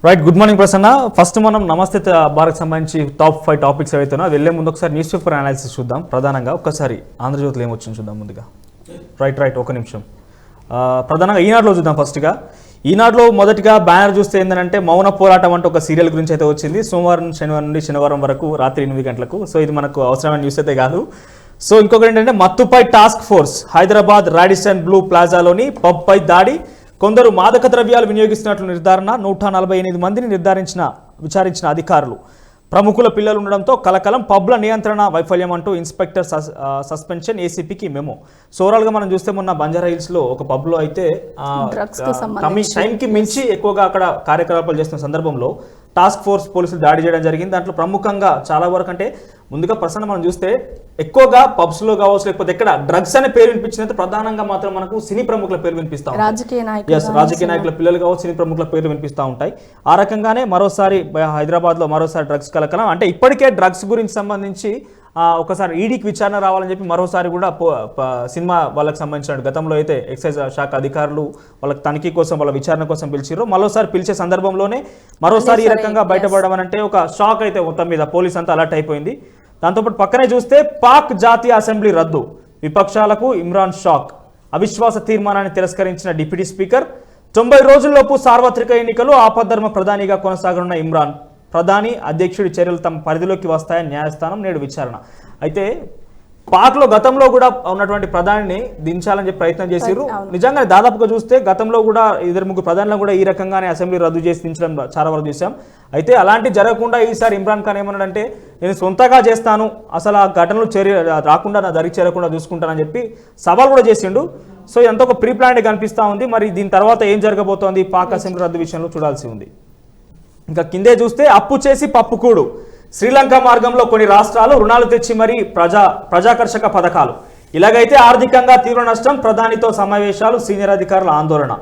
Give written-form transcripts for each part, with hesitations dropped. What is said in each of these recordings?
Right, good morning Prasanna. First మనం నమస్తే భారత్ సంబంధించి టాప్ 5 టాపిక్స్ ఏవైతున్నా వెళ్ళే ముందు ఒకసారి న్యూస్ పేపర్ అనాలిసిస్ చూద్దాం. ప్రధానంగా ఒక్కసారి ఆంధ్రజ్యోతిలో ఏమొచ్చింది చూద్దాం ముందుగా. రైట్ ఒక నిమిషం. ప్రధానంగా ఈనాడులో చూద్దాం. ఫస్ట్గా ఈనాడులో మొదటిగా బ్యానర్ చూస్తే ఏంటంటే మౌన పోరాటం అంటే ఒక సీరియల్ గురించి అయితే వచ్చింది. సోమవారం శనివారం నుండి శనివారం వరకు రాత్రి 8 గంటలకు. సో ఇది మనకు అవసరమైన న్యూస్ అయితే కాదు. సో ఇంకొకటి ఏంటంటే మత్తుపై task force, Hyderabad Radisson Blu ప్లాజాలోని పబ్పై దాడి, కొందరు మాదక ద్రవ్యాలు వినియోగిస్తున్నట్లు నిర్ధారణ, 148 మందిని విచారించిన అధికారులు, ప్రముఖుల పిల్లలు ఉండడంతో కలకలం, పబ్ల నియంత్రణ వైఫల్యం అంటూ ఇన్స్పెక్టర్ సస్పెన్షన్, ఏసీపీకి మెమో. సో ఓవరాల్గా మనం చూస్తే మొన్న బంజారా హిల్స్లో ఒక పబ్లో అయితే టైంకి మించి ఎక్కువగా అక్కడ కార్యకలాపాలు చేస్తున్న సందర్భంలో టాస్క్ ఫోర్స్ పోలీసులు దాడి చేయడం జరిగింది. దాంట్లో ప్రముఖంగా చాలా వరకు అంటే ముందుగా ప్రసన్న మనం చూస్తే ఎక్కువగా పబ్స్లో కావచ్చు, లేకపోతే ఎక్కడ డ్రగ్స్ అనే పేరు వినిపించినంత ప్రధానంగా మాత్రం మనకు సినీ ప్రముఖుల పేరు వినిపిస్తా ఉంటాయి. రాజకీయ నాయకుల పిల్లలు కావచ్చు, సినీ ప్రముఖుల పేర్లు వినిపిస్తూ ఉంటాయి. ఆ రకంగానే మరోసారి హైదరాబాద్లో మరోసారి డ్రగ్స్ కలకలం. అంటే ఇప్పటికే డ్రగ్స్ గురించి సంబంధించి ఒకసారి ఈడీకి విచారణ రావాలని చెప్పి మరోసారి కూడా సినిమా వాళ్ళకి సంబంధించిన గతంలో అయితే ఎక్సైజ్ శాఖ అధికారులు వాళ్ళకి తనిఖీ కోసం వాళ్ళ విచారణ కోసం పిలిచారు. మరోసారి పిలిచే సందర్భంలోనే మరోసారి ఈ రకంగా బయటపడడం అంటే ఒక షాక్ అయితే మొత్తం మీద పోలీస్ అంతా అలర్ట్ అయిపోయింది. దాంతోపాటు పక్కనే చూస్తే పాక్ జాతీయ అసెంబ్లీ రద్దు, విపక్షాలకు ఇమ్రాన్ షాక్, అవిశ్వాస తీర్మానాన్ని తిరస్కరించిన డిప్యూటీ స్పీకర్, 90 రోజుల్లోపు సార్వత్రిక ఎన్నికలు, ఆపద్ధర్మ ప్రధానిగా కొనసాగనున్న ఇమ్రాన్, ప్రధాని అధ్యక్షుడి చర్యలు తమ పరిధిలోకి వస్తాయని న్యాయస్థానం నేడు విచారణ. అయితే పాక్లో గతంలో కూడా ఉన్నటువంటి ప్రధానిని దించాలని చెప్పి ప్రయత్నం చేశారు. నిజంగా దాదాపుగా చూస్తే గతంలో కూడా 2-3 ప్రధానులను కూడా ఈ రకంగానే అసెంబ్లీ రద్దు చేసి దించడం చాలా వరకు చూసాం. అయితే అలాంటి జరగకుండా ఈసారి ఇమ్రాన్ ఖాన్ ఏమన్నాడంటే నేను సొంతగా చేస్తాను, అసలు ఆ ఘటనలు రాకుండా నా దరికి చేరకుండా చూసుకుంటానని చెప్పి సవాల్ కూడా చేసిండు. సో ఎంతో ఒక ప్రీ ప్లాన్డ్ కనిపిస్తూ ఉంది. మరి దీని తర్వాత ఏం జరగబోతోంది పాక్ అసెంబ్లీ రద్దు విషయంలో చూడాల్సి ఉంది. ఇంకా కిందే చూస్తే అప్పు చేసి పప్పుకూడు, శ్రీలంక మార్గంలో కొన్ని రాష్ట్రాలు రుణాలు తెచ్చి మరీ ప్రజాకర్షక పథకాలు, ఇలాగైతే ఆర్థికంగా తీవ్ర నష్టం, ప్రధానితో సమావేశాలు, సీనియర్ అధికారుల ఆందోళన.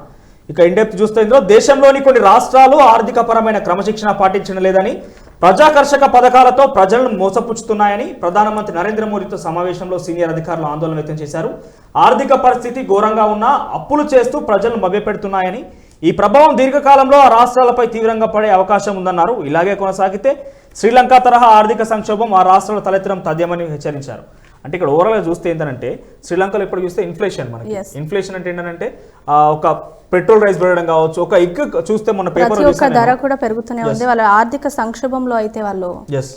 ఇక ఇండెప్త్ చూస్తే ఇందులో దేశంలోని కొన్ని రాష్ట్రాలు ఆర్థిక పరమైన క్రమశిక్షణ పాటించడం లేదని, ప్రజాకర్షక పథకాలతో ప్రజలను మోసపుచ్చుతున్నాయని ప్రధానమంత్రి నరేంద్ర మోదీతో సమావేశంలో సీనియర్ అధికారులు ఆందోళన వ్యక్తం చేశారు. ఆర్థిక పరిస్థితి ఘోరంగా ఉన్నా అప్పులు చేస్తూ ప్రజలను మభ్యపెడుతున్నాయని, ఈ ప్రభావం దీర్ఘకాలంలో ఆ రాష్ట్రాలపై తీవ్రంగా పడే అవకాశం ఉందన్నారు. ఇలాగే కొనసాగితే శ్రీలంక తరహా ఆర్థిక సంక్షోభం ఆ రాష్ట్రాలు తలెత్తడం తథ్యమని హెచ్చరించారు. అంటే ఇక్కడ ఓవరాల్గా చూస్తే ఏంటంటే శ్రీలంకలో ఇప్పుడు చూస్తే ఇన్ఫ్లేషన్, మనకి ఇన్ఫ్లేషన్ అంటే ఏంటంటే ఒక పెట్రోల్ రైస్ పెరగడం కావచ్చు, ఒక ఎగ్ చూస్తే మన పేపర్ ధర కూడా పెరుగుతూనే ఉంది. వాళ్ళ ఆర్థిక సంక్షోభంలో అయితే వాళ్ళు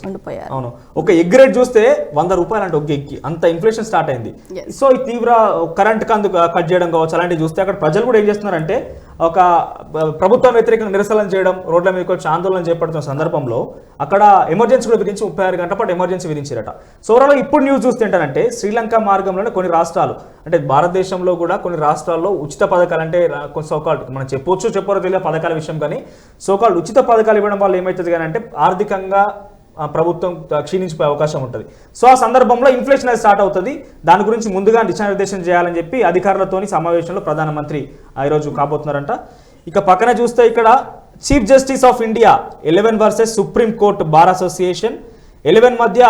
ఉండిపోయారు. అవును, ఒక ఎగ్ రేట్ చూస్తే 100 రూపాయలు అంటే ఒక ఎగ్కి అంత ఇన్ఫ్లేషన్ స్టార్ట్ అయింది. సో ఈ తీవ్ర కరెంట్ కట్ చేయడం కావచ్చు, అలాంటివి చూస్తే అక్కడ ప్రజలు కూడా ఏం చేస్తున్నారంటే ఒక ప్రభుత్వం వ్యతిరేకంగా నిరసనలు చేయడం, రోడ్ల మీదకి వచ్చి ఆందోళన చేపడుతున్న సందర్భంలో అక్కడ ఎమర్జెన్సీ కూడా విధించి 36 గంటల పాటు ఎమర్జెన్సీ విధించారట. సో ఓవరాల్ ఇప్పుడు న్యూస్ చూస్తే ఏంటంటే శ్రీలంక మార్గంలోనే కొన్ని రాష్ట్రాలు అంటే భారతదేశంలో కూడా కొన్ని రాష్ట్రాల్లో ఉచిత పథకాలు అంటే సోకాల్డ్ మనం చెప్పారో తెలియదు పథకాల విషయం, కానీ సోకాల్డ్ ఉచిత పథకాలు ఇవ్వడం వల్ల ఏమవుతుంది కానీ అంటే ఆర్థికంగా ప్రభుత్వం క్షీణించిపోయే అవకాశం ఉంటుంది. సో ఆ సందర్భంలో ఇన్ఫ్లేషన్ అది స్టార్ట్ అవుతుంది. దాని గురించి ముందుగా దిశానిర్దేశం చేయాలని చెప్పి అధికారులతోని సమావేశంలో ప్రధానమంత్రి ఈరోజు కాబోతున్నారంట. ఇక పక్కన చూస్తే ఇక్కడ chief justice of India 11 versus supreme court bar association 11 మధ్య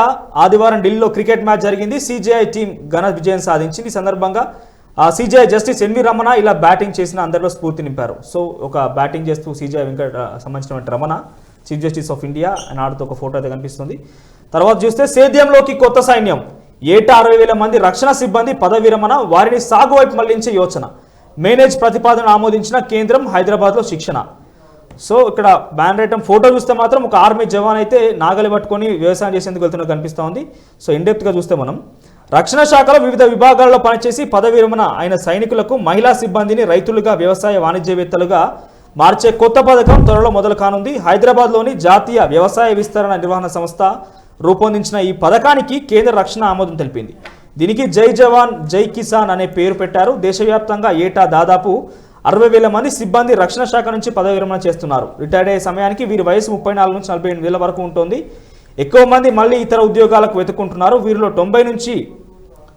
ఆదివారం ఢిల్లీలో క్రికెట్ మ్యాచ్ జరిగింది. సిజేఐ టీం ఘన విజయం సాధించింది. ఈ సందర్భంగా సిజేఐ జస్టిస్ ఎన్వి రమణ ఇలా బ్యాటింగ్ చేసిన అందరిలో స్ఫూర్తి నింపారు. సో ఒక బ్యాటింగ్ చేస్తూ సిజేఐ సంబంధించినటువంటి Ramana chief justice of India అని ఆడుతూ ఒక ఫోటో అయితే కనిపిస్తుంది. తర్వాత చూస్తే సేద్యంలోకి కొత్త సైన్యం, ఏటా 60,000 మంది రక్షణ సిబ్బంది పదవి విరమణ, వారిని సాగు వైపు మళ్లించే యోచన, మేనేజ్ ప్రతిపాదన ఆమోదించిన కేంద్రం, హైదరాబాద్లో శిక్షణ. సో ఇక్కడ బ్యాన్ రైటం ఫోటో చూస్తే మాత్రం ఒక ఆర్మీ జవాన్ అయితే నాగలి పట్టుకొని వ్యవసాయం చేసేందుకు వెళ్తున్నట్టు కనిపిస్తూ ఉంది. సో ఇన్డెప్త్గా చూస్తే మనం రక్షణ శాఖలో వివిధ విభాగాల్లో పనిచేసి పదవి విరమణ అయిన సైనికులకు మహిళా సిబ్బందిని రైతులుగా, వ్యవసాయ వాణిజ్యవేత్తలుగా మార్చే కొత్త పథకం త్వరలో మొదలు కానుంది. హైదరాబాద్లోని జాతీయ వ్యవసాయ విస్తరణ నిర్వహణ సంస్థ రూపొందించిన ఈ పథకానికి కేంద్ర రక్షణ ఆమోదం తెలిపింది. దీనికి జై జవాన్ జై కిసాన్ అనే పేరు పెట్టారు. దేశవ్యాప్తంగా ఏటా దాదాపు 60,000 మంది సిబ్బంది రక్షణ శాఖ నుంచి పదవి విరమణ చేస్తున్నారు. రిటైర్డ్ అయ్యే సమయానికి వీరి వయసు 34 నుంచి 48 వరకు ఉంటుంది. ఎక్కువ మంది మళ్ళీ ఇతర ఉద్యోగాలకు వెతుక్కుంటున్నారు. వీరిలో 90 నుంచి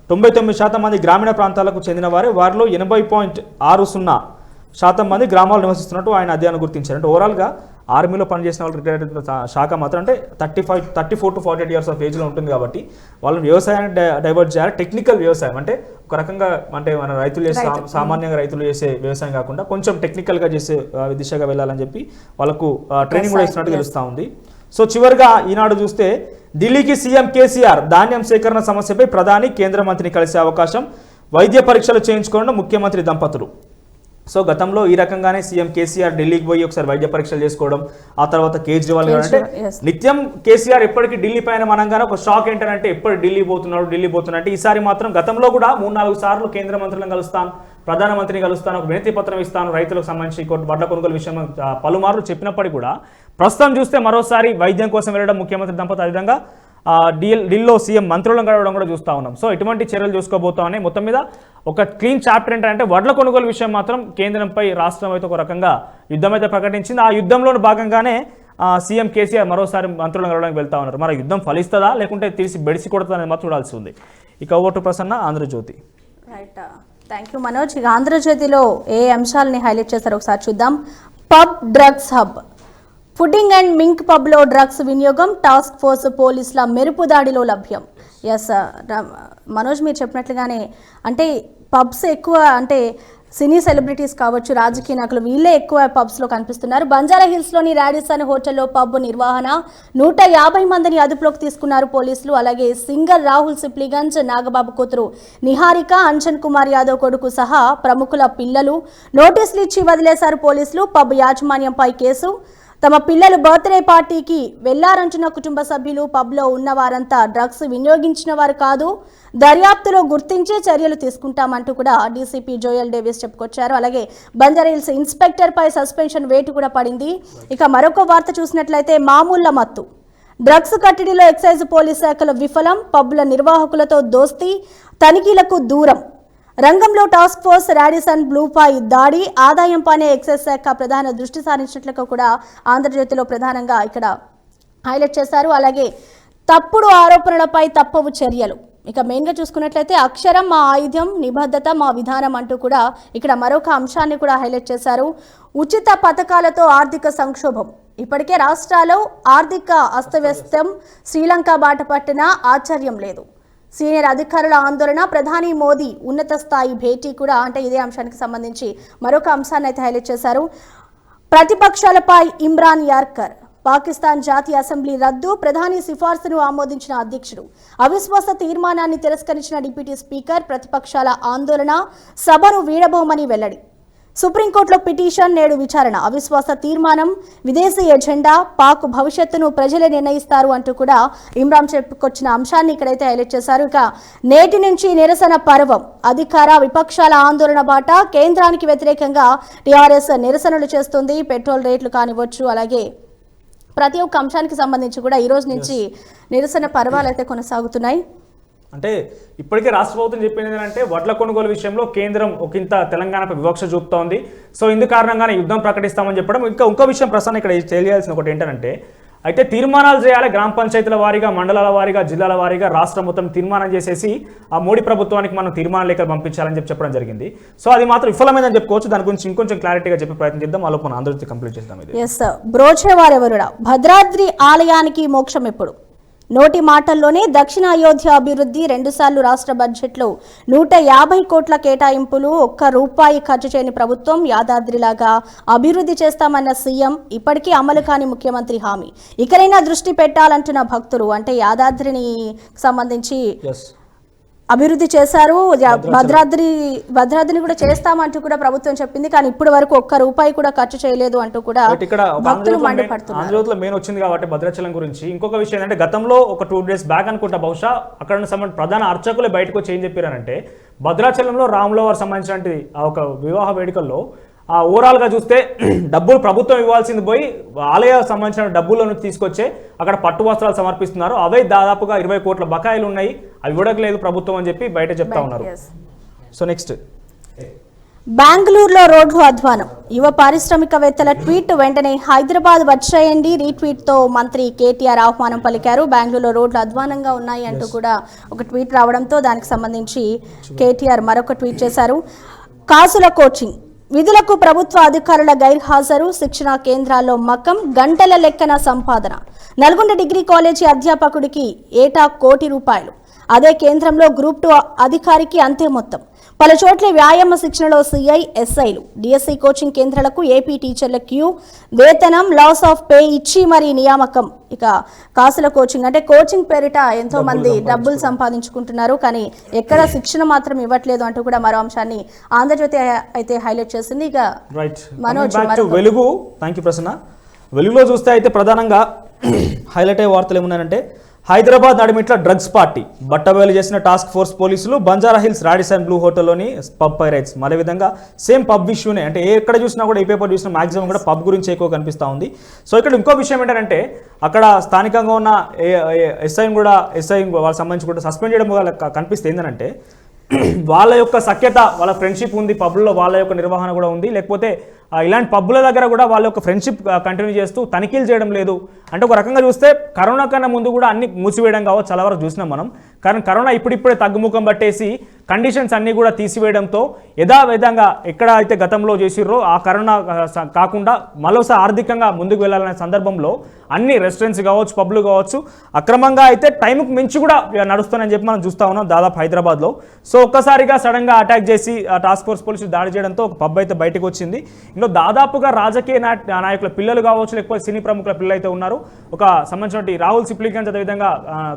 99% మంది గ్రామీణ ప్రాంతాలకు చెందిన వారే. వారిలో 80.60 శాతం మంది గ్రామాల్లో నివసిస్తున్నట్టు ఆయన అధ్యయనం గుర్తించారు. అంటే ఓవరాల్గా ఆర్మీలో పనిచేసిన వాళ్ళు రిటైర్డ్ శాఖ మాత్రం అంటే 34 to 48 ఇయర్స్ ఆఫ్ ఏజ్లో ఉంటుంది కాబట్టి వాళ్ళు వ్యవసాయాన్ని డైవర్ట్ చేయాలి. టెక్నికల్ వ్యవసాయం అంటే ఒక రకంగా అంటే మన రైతులు చేసే సామాన్యంగా రైతులు చేసే వ్యవసాయం కాకుండా కొంచెం టెక్నికల్గా చేసే దిశగా వెళ్ళాలని చెప్పి వాళ్ళకు ట్రైనింగ్ కూడా ఇస్తున్నట్టు తెలుస్తూ ఉంది. సో చివరిగా ఈనాడు చూస్తే ఢిల్లీకి సీఎం కేసీఆర్ ధాన్యం సేకరణ సమస్యపై ప్రధాని కేంద్ర మంత్రిని కలిసే అవకాశం, వైద్య పరీక్షలు చేయించుకోవడం ముఖ్యమంత్రి దంపతులు. సో గతంలో ఈ రకంగానే సీఎం కేసీఆర్ ఢిల్లీకి పోయి ఒకసారి వైద్య పరీక్షలు చేసుకోవడం, ఆ తర్వాత కేజ్రీవాల్ గారు అంటే నిత్యం కేసీఆర్ ఎప్పటికీ ఢిల్లీ పైన మనంగానే ఒక షాక్ ఏంటంటే ఎప్పుడు ఢిల్లీ పోతున్నాడు అంటే ఈసారి మాత్రం గతంలో కూడా 3-4 సార్లు కేంద్ర మంత్రులను కలుస్తాను, ప్రధానమంత్రిని కలుస్తాను, ఒక వినతి పత్రం ఇస్తాను రైతులకు సంబంధించి వడ్ల కొనుగోలు విషయం పలుమార్లు చెప్పినప్పటికీ కూడా ప్రస్తుతం చూస్తే మరోసారి వైద్యం కోసం వెళ్ళడం ముఖ్యమంత్రి దంపతులు, అదేవిధంగా ఢిల్లీలో సీఎం మంత్రులను గడవడం కూడా చూస్తూ ఉన్నాం. సో ఇటువంటి చర్యలు చూసుకోబోతామని మొత్తం మీద ఒక క్లీన్ చాప్టర్ ఏంటంటే వడ్ల కొనుగోలు విషయం మాత్రం కేంద్రంపై రాష్ట్రం అయితే ఒక రకంగా యుద్ధం అయితే ప్రకటించింది. ఆ యుద్ధంలో భాగంగానే సీఎం కేసీఆర్ మరోసారి మంత్రులను గడవడానికి వెళ్తా ఉన్నారు. మరి యుద్ధం ఫలిస్తుందా లేకుంటే తీసి బెడిసి కొడుతుందా అనేది మాత్రం చూడాల్సి ఉంది. ఇక ఓటు Prasanna, Andhrajyothi. Right, thank you Manoj. ఇక ఆంధ్రజ్యోతిలో ఏ అంశాలని హైలైట్ చేశారో ఒకసారి చూద్దాం. Pub drugs hub, Pudding and Mink పబ్లో డ్రగ్స్ వినియోగం, టాస్క్ ఫోర్స్ పోలీసుల మెరుపు దాడిలో లభ్యం. ఎస్ మనోజ్, మీరు చెప్పినట్లుగానే అంటే పబ్స్ ఎక్కువ అంటే సినీ సెలబ్రిటీస్ కావచ్చు, రాజకీయ నాయకులు వీళ్ళే ఎక్కువ పబ్స్లో కనిపిస్తున్నారు. బంజారా హిల్స్లోని రాడిసన్ హోటల్లో పబ్ నిర్వహణ, 150 మందిని అదుపులోకి తీసుకున్నారు పోలీసులు. అలాగే సింగర్ రాహుల్ సిప్లిగంజ్, నాగబాబు కూతురు నిహారిక, అంజన్ కుమార్ యాదవ్ కొడుకు సహా ప్రముఖుల పిల్లలు నోటీసులు ఇచ్చి వదిలేశారు పోలీసులు. పబ్ యాజమాన్యంపై కేసు. తమ పిల్లలు బర్త్డే పార్టీకి వెళ్లారంటున్న కుటుంబ సభ్యులు, పబ్లో ఉన్న వారంతా డ్రగ్స్ వినియోగించిన వారు కాదు, దర్యాప్తులో గుర్తించే చర్యలు తీసుకుంటామంటూ కూడా డీసీపీ జోయల్ డేవిస్ చెప్పుకొచ్చారు. అలాగే బంజారాహిల్స్ ఇన్స్పెక్టర్ పై సస్పెన్షన్ వేటు కూడా పడింది. ఇక మరొక వార్త చూసినట్లయితే మామూళ్ల మత్తు, డ్రగ్స్ కట్టడిలో ఎక్సైజ్ పోలీస్ శాఖల విఫలం, పబ్ల నిర్వాహకులతో దోస్తీ, తనిఖీలకు దూరం, రంగంలో టాస్క్ ఫోర్స్, రాడిసన్ బ్లూపై దాడి, ఆదాయంపైనే ఎక్సైజ్ శాఖ ప్రధాన దృష్టి సారించినట్లుగా కూడా ఆంధ్రజ్యోతిలో ప్రధానంగా ఇక్కడ హైలైట్ చేశారు. అలాగే తప్పుడు ఆరోపణలపై తప్పవు చర్యలు. ఇక మెయిన్గా చూసుకున్నట్లయితే అక్షరం మా ఆయుధం, నిబద్ధత మా విధానం అంటూ కూడా ఇక్కడ మరొక అంశాన్ని కూడా హైలైట్ చేశారు. ఉచిత పథకాలతో ఆర్థిక సంక్షోభం, ఇప్పటికే రాష్ట్రాల్లో ఆర్థిక అస్తవ్యస్తం, శ్రీలంక బాట పట్టినా ఆశ్చర్యం లేదు. సీనియర్ అధికారుల ఆందోళన, ప్రధాని మోదీ ఉన్నత స్థాయి భేటీ కూడా అంటే ఇదే అంశానికి సంబంధించి మరొక అంశాన్ని అయితే హైలైట్ చేశారు. ప్రతిపక్షాలపై ఇమ్రాన్ యార్కర్, పాకిస్తాన్ జాతీయ అసెంబ్లీ రద్దు, ప్రధాని సిఫార్సును ఆమోదించిన అధ్యక్షుడు, అవిశ్వాస తీర్మానాన్ని తిరస్కరించిన డిప్యూటీ స్పీకర్, ప్రతిపక్షాల ఆందోళన, సభను వీడబోమని వెల్లడి. సుప్రీంకోర్టులో పిటిషన్ నేడు విచారణ, అవిశ్వాస తీర్మానం, విదేశీ ఎజెండా, పాక్ భవిష్యత్తును ప్రజలే నిర్ణయిస్తారు అంటూ కూడా ఇమ్రాన్ చెప్పుకొచ్చిన అంశాన్ని ఇక్కడైతే హైలైట్ చేశారు. ఇక నేటి నుంచి నిరసన పర్వం, అధికార విపక్షాల ఆందోళన బాట, కేంద్రానికి వ్యతిరేకంగా టీఆర్ఎస్ నిరసనలు చేస్తుంది. పెట్రోల్ రేట్లు కానివ్వచ్చు, అలాగే ప్రతి ఒక్క అంశానికి సంబంధించి కూడా ఈ రోజు నుంచి నిరసన పర్వాలు అయితే కొనసాగుతున్నాయి. అంటే ఇప్పటికే రాష్ట్ర ప్రభుత్వం చెప్పింది ఏంటంటే వడ్ల కొనుగోలు విషయంలో కేంద్రం ఒకంత తెలంగాణపై వివక్ష చూపుతోంది. సో ఇందు కారణంగానే యుద్ధం ప్రకటిస్తామని చెప్పడం. ఇంకో విషయం ప్రస్తుతం ఇక్కడ తెలియాల్సిన ఒకటి ఏంటంటే అయితే తీర్మానాలు చేయాలి, గ్రామ పంచాయతీల వారీగా, మండలాల వారీగా, జిల్లాల వారీగా రాష్ట్రం మొత్తం తీర్మానం చేసేసి ఆ మోడీ ప్రభుత్వానికి మనం తీర్మాన లేఖలు పంపించాలని చెప్పడం జరిగింది. సో అది మాత్రం విఫలమైందని చెప్పుకోవచ్చు. దాని గురించి ఇంకొంచెం క్లారిటీగా చెప్పే ప్రయత్నం చేద్దాం. ఆలోపన ఆంధ్రజ్యోతి కంప్లీట్ చేద్దాం. ఎస్, బ్రోచేవారెవరుడా, భద్రాద్రి ఆలయానికి మోక్షం ఎప్పుడు? నోటి మాటల్లోనే దక్షిణ అయోధ్య అభివృద్ధి, 2 సార్లు రాష్ట్ర బడ్జెట్లో 150 కోట్ల కేటాయింపులు, ₹1 ఖర్చు చేయని ప్రభుత్వం, యాదాద్రిలాగా అభివృద్ధి చేస్తామన్న సీఎం, ఇప్పటికీ అమలు కాని ముఖ్యమంత్రి హామీ. ఇకనైనా దృష్టి పెట్టాలంటున్న భక్తులు. అంటే యాదాద్రిని సంబంధించి అభివృద్ధి చేశారు, భద్రాద్రిని కూడా చేస్తామంటూ కూడా ప్రభుత్వం చెప్పింది. కానీ ఇప్పటి వరకు ₹1 కూడా ఖర్చు చేయలేదు అంటూ కూడా భక్తులు మండిపడుతున్నారు. ఆంధ్రజ్యోతిలో మెయిన్ వచ్చింది కాబట్టి భద్రాచలం గురించి ఇంకొక విషయం ఏంటంటే గతంలో ఒక 2 days బ్యాక్ అనుకుంటా బహుశా అక్కడ ఉన్న ప్రధాన అర్చకులే బయటకు వచ్చి ఏం చెప్పారంటే భద్రాచలంలో రాముల వారు సంబంధించిన ఒక వివాహ వేడుకల్లో ఓవరాల్గా చూస్తే డబ్బులు ప్రభుత్వం ఇవ్వాల్సింది పోయి ఆలయ సంబంధించిన డబ్బులను తీసుకొచ్చే అక్కడ పట్టు వస్త్రాలు సమర్పిస్తున్నారు. అవే దాదాపుగా 20 కోట్ల బకాయిలు ఉన్నాయి, అవి ఇవ్వడలేదు ప్రభుత్వం అని చెప్పి బయట చెప్తా ఉన్నారు. సో నెక్స్ట్, బెంగళూరులో రోడ్డు అధ్వానం, యువ పారిశ్రామికవేత్తల ట్వీట్ వెంటనే హైదరాబాద్ వచ్చేయండి, రీట్వీట్తో మంత్రి కేటీఆర్ ఆహ్వానం పలికారు. బెంగళూరులో రోడ్లు అధ్వానంగా ఉన్నాయి అంటూ కూడా ఒక ట్వీట్ రావడంతో దానికి సంబంధించి కేటీఆర్ మరొక ట్వీట్ చేశారు. కాసుల కోచింగ్, విధులకు ప్రభుత్వ అధికారుల గైర్హాజరు, శిక్షణా కేంద్రాల్లో మకం, గంటల లెక్కన సంపాదన. నల్గొండ డిగ్రీ కాలేజీ అధ్యాపకుడికి ఏటా ₹1,00,00,000. అదే కేంద్రంలో గ్రూప్ 2 అధికారికి అంతే మొత్తం. పలు చోట్ల వ్యాయామ శిక్షణలో సిఐ, ఎస్ఐలు. డిఎస్సి కోచింగ్ కేంద్రాలకు ఏపీ టీచర్ల క్యూ, వేతనం, లాస్ ఆఫ్ పే ఇచ్చి మరీ నియామకం. ఇక కాసుల కోచింగ్ అంటే కోచింగ్ పేరిట ఎంతో మంది డబ్బులు సంపాదించుకుంటున్నారు, కానీ ఎక్కడ శిక్షణ మాత్రం ఇవ్వట్లేదు అంటూ కూడా మరో అంశాన్ని ఆంధ్రజ్యోతి అయితే హైలైట్ చేసింది. ఇక మనోజ్ వెలుగు, థ్యాంక్ యూ ప్రసన్న. వెలుగులో చూస్తే అయితే ప్రధానంగా హైలైట్ అయ్యే వార్తలు ఏమున్నాయంటే, హైదరాబాద్ నడిమిట్ల డ్రగ్స్ పార్టీ బట్టబయలు చేసిన టాస్క్ ఫోర్స్ పోలీసులు బంజారా హిల్స్ రాడిసన్ బ్లూ హోటల్లోని పబ్ పైరైట్స్. మరే విధంగా సేమ్ పబ్ ఇష్యూనే, అంటే ఎక్కడ చూసినా కూడా, ఈ పేపర్ చూసినా మాక్సిమం కూడా పబ్ గురించి ఎక్కువ కనిపిస్తూ ఉంది. సో ఇక్కడ ఇంకో విషయం ఏంటంటే, అక్కడ స్థానికంగా ఉన్న ఎస్ఐని వాళ్ళకి సంబంధించి కూడా సస్పెండ్ చేయడం వల్ల కనిపిస్తే ఏంటంటే, వాళ్ళ యొక్క సఖ్యత, వాళ్ళ ఫ్రెండ్షిప్ ఉంది పబ్లో, వాళ్ళ యొక్క నిర్వహణ కూడా ఉంది. లేకపోతే ఇలాంటి పబ్బుల దగ్గర కూడా వాళ్ళ యొక్క ఫ్రెండ్షిప్ కంటిన్యూ చేస్తూ తనిఖీలు చేయడం లేదు. అంటే ఒక రకంగా చూస్తే కరోనా కన్నా ముందు కూడా అన్ని మూసివేయడం కావచ్చు, చాలా వరకు చూసినాం మనం. కానీ కరోనా ఇప్పుడిప్పుడే తగ్గుముఖం పట్టేసి కండిషన్స్ అన్నీ కూడా తీసివేయడంతో యథావిధంగా ఎక్కడ అయితే గతంలో చేసిర్రో ఆ కరోనా కాకుండా మరోసారి ఆర్థికంగా ముందుకు వెళ్ళాలనే సందర్భంలో అన్ని రెస్టారెంట్స్ కావచ్చు, పబ్లు కావచ్చు, అక్రమంగా అయితే టైంకి మించి కూడా నడుస్తానని చెప్పి మనం చూస్తూ ఉన్నాం దాదాపు హైదరాబాద్లో. సో ఒక్కసారిగా సడన్గా అటాక్ చేసి టాస్క్ ఫోర్స్ పోలీసులు దాడి చేయడంతో ఒక పబ్ అయితే బయటకు వచ్చింది. ఇందులో దాదాపుగా రాజకీయ నాయకుల పిల్లలు కావచ్చు, లేకపోతే సినీ ప్రముఖుల పిల్లలు అయితే ఉన్నారు. ఒక సంబంధించినటువంటి రాహుల్ సిప్లిగంజ్, అదేవిధంగా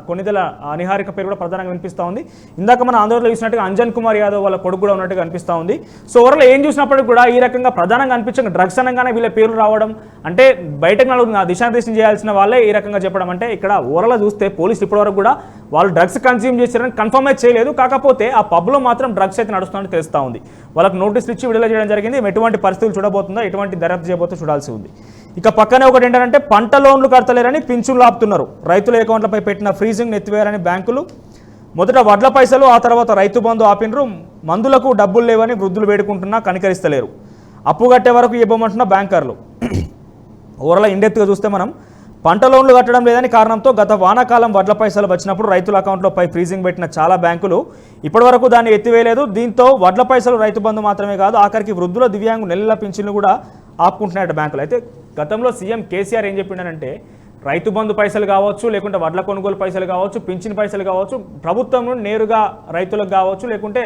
కొన్నిదల నిహారిక పేరు కూడా ప్రధానంగా వినిపిస్తూ ఉంది. ఇందాక మన ఆంధ్రలో చూసినట్టుగా అంజన్ కుమార్ యాదవ్ వాళ్ళ కొడుకు కూడా ఉన్నట్టుగా అనిపిస్తూ ఉంది. సో ఓవరాల్ ఏం చూసినప్పటికీ కూడా ఈ రకంగా ప్రధానంగా అనిపించిన డ్రగ్స్ అనగానే వీళ్ళ పేర్లు రావడం, అంటే బయటకు దిశానిర్దేశం చేయాల్సిన వాళ్ళే ఈ రకంగా చెప్పడం, అంటే ఇక్కడ ఓవరాల్ చూస్తే పోలీసులు ఇప్పటివరకు కూడా వాళ్ళు డ్రగ్స్ కన్స్యూమ్ చేశారని కన్ఫర్మ్ అయితే చేయలేదు. కాకపోతే ఆ పబ్లో మాత్రం డ్రగ్స్ అయితే నడుస్తుందని తెలుస్తూ ఉంది. వాళ్ళకి నోటీసులు ఇచ్చి విడుదల చేయడం జరిగింది. ఎటువంటి పరిస్థితులు చూడబోతుందో, ఎటువంటి దర్యాప్తు చేయబోతుందో చూడాల్సి ఉంది. ఇక పక్కనే ఒకటి ఏంటంటే, పంట లోన్లు కడతలేరని పింఛన్లు ఆపుతున్నారు. రైతుల అకౌంట్లపై పెట్టిన ఫ్రీజింగ్ ఎత్తివేయాలని బ్యాంకులు. మొదట వడ్ల పైసలు, ఆ తర్వాత రైతు బంధు ఆపినరు. మందులకు డబ్బులు లేవని వృద్ధులు వేడుకుంటున్నా కనికరిస్తలేరు. అప్పు కట్టే వరకు ఇవ్వమంటున్న బ్యాంకర్లు. ఓవరాల్ ఇండెప్త్గా చూస్తే మనం పంట లోన్లు కట్టడం లేదని కారణంతో గత వానాకాలం వడ్ల పైసలు వచ్చినప్పుడు రైతుల అకౌంట్లో పై ఫ్రీజింగ్ పెట్టిన చాలా బ్యాంకులు ఇప్పటివరకు దాన్ని ఎత్తివేయలేదు. దీంతో వడ్ల పైసలు, రైతు బంధు మాత్రమే కాదు, ఆఖరికి వృద్ధుల, దివ్యాంగు నెలల పింఛన్లు కూడా ఆపుకుంటున్నాయట బ్యాంకులు. అయితే గతంలో సీఎం కేసీఆర్ ఏం చెప్పిండనంటే, రైతు బంధు పైసలు కావచ్చు, లేకుంటే వడ్ల కొనుగోలు పైసలు కావచ్చు, పింఛన్ పైసలు కావచ్చు, ప్రభుత్వం నుండి నేరుగా రైతులకు కావచ్చు, లేకుంటే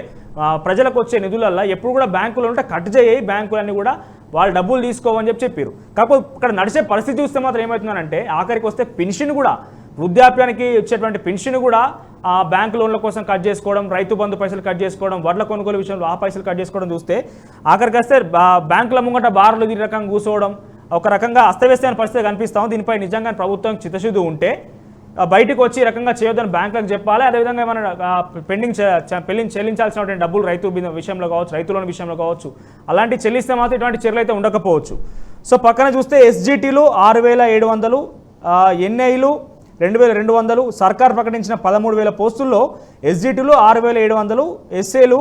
ప్రజలకు వచ్చే నిధులల్లో ఎప్పుడు కూడా బ్యాంకులు ఉంటే కట్ చేయి, బ్యాంకులన్నీ కూడా వాళ్ళు డబ్బులు తీసుకోవని చెప్పారు. కాకపోతే ఇక్కడ నడిచే పరిస్థితి చూస్తే మాత్రం ఏమవుతుందంటే, ఆఖరికి వస్తే పెన్షన్ కూడా, వృద్ధాప్యానికి వచ్చేటువంటి పెన్షన్ కూడా బ్యాంకు లోన్ల కోసం కట్ చేసుకోవడం, రైతు బంధు పైసలు కట్ చేసుకోవడం, వడ్ల కొనుగోలు విషయంలో ఆ పైసలు కట్ చేసుకోవడం చూస్తే ఆఖరికి వస్తే బ్యాంకుల ముంగట బార్లు ఈ రకంగా కూర్చోవడం, ఒక రకంగా అస్తవ్యస్తమైన పరిస్థితి కనిపిస్తాం. దీనిపై నిజంగా ప్రభుత్వం చిత్తశుద్ధి ఉంటే బయటకు వచ్చి ఈ రకంగా చేయొద్దని బ్యాంకులకు చెప్పాలి. అదేవిధంగా ఏమైనా పెండింగ్ చెల్లించాల్సినటువంటి డబ్బులు రైతు విషయంలో కావచ్చు, రైతుల విషయంలో కావచ్చు, అలాంటి చెల్లిస్తే మాత్రం ఇటువంటి చర్యలు అయితే ఉండకపోవచ్చు. సో పక్కన చూస్తే ఎస్జిటీలు 6,700, ఎన్ఐలు 2,200, సర్కార్ ప్రకటించిన 13,000 పోస్టుల్లో ఎస్జిటీలు 6,700, ఎస్ఏలు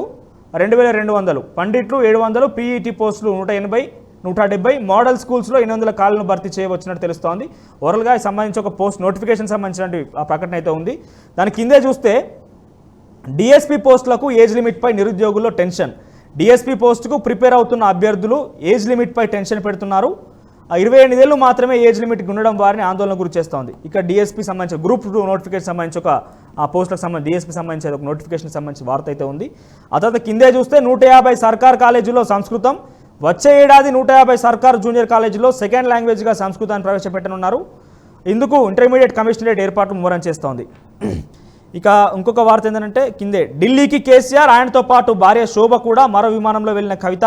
2,200, పండిట్లు 700, పీఈటీ పోస్టులు 180, 170, మోడల్ స్కూల్స్లో 800 ఖాళీలను భర్తీ చేయవచ్చినట్టు తెలుస్తోంది. ఓవరాల్గా సంబంధించి ఒక పోస్ట్ నోటిఫికేషన్ సంబంధించిన ఆ ప్రకటన అయితే ఉంది. దాని కిందే చూస్తే డిఎస్పీ పోస్టులకు ఏజ్ లిమిట్పై నిరుద్యోగుల్లో టెన్షన్. డిఎస్పీ పోస్టుకు ప్రిపేర్ అవుతున్న అభ్యర్థులు ఏజ్ లిమిట్పై టెన్షన్ పెడుతున్నారు. 28 ఏళ్ళు మాత్రమే ఏజ్ లిమిట్ ఉండడం వారిని ఆందోళన గురి చేస్తోంది. ఇక డిఎస్పీ సంబంధించి గ్రూప్ 2 నోటిఫికేషన్ సంబంధించి ఒక పోస్టులకు సంబంధించి డిఎస్పీ సంబంధించి ఒక నోటిఫికేషన్ సంబంధించి వార్త అయితే ఉంది. ఆ తర్వాత కిందే చూస్తే 150 సర్కార్ కాలేజీలో సంస్కృతం, వచ్చే ఏడాది 150 సర్కార్ జూనియర్ కాలేజీలో సెకండ్ లాంగ్వేజ్గా సంస్కృతాన్ని ప్రవేశపెట్టనున్నారు. ఇందుకు ఇంటర్మీడియట్ కమిషనరేట్ ఏర్పాట్లు ముమ్మరం చేస్తోంది. ఇక ఇంకొక వార్త ఏంటంటే, కిందే ఢిల్లీకి కేసీఆర్, ఆయనతో పాటు భార్య శోభ కూడా, మరో విమానంలో వెళ్ళిన కవిత,